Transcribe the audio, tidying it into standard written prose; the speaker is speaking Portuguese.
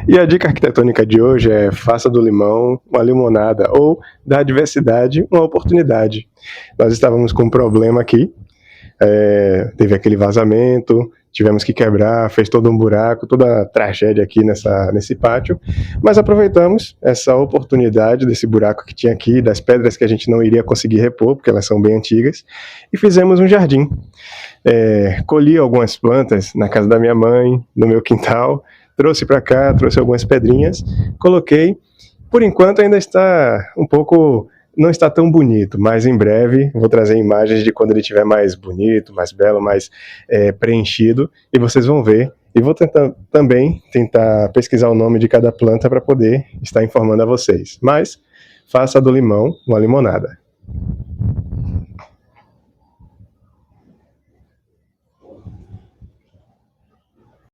E a dica arquitetônica de hoje é: faça do limão uma limonada, ou da adversidade uma oportunidade. Nós estávamos com um problema aqui, teve aquele vazamento, tivemos que quebrar, fez todo um buraco, toda a tragédia aqui nesse pátio, mas aproveitamos essa oportunidade desse buraco que tinha aqui, das pedras que a gente não iria conseguir repor, porque elas são bem antigas, e fizemos um jardim. Colhi algumas plantas na casa da minha mãe, no meu quintal, trouxe para cá, trouxe algumas pedrinhas, coloquei. Por enquanto ainda está um pouco, não está tão bonito, mas em breve vou trazer imagens de quando ele estiver mais bonito, mais belo, mais preenchido, e vocês vão ver. E vou também tentar pesquisar o nome de cada planta para poder estar informando a vocês. Mas faça do limão uma limonada.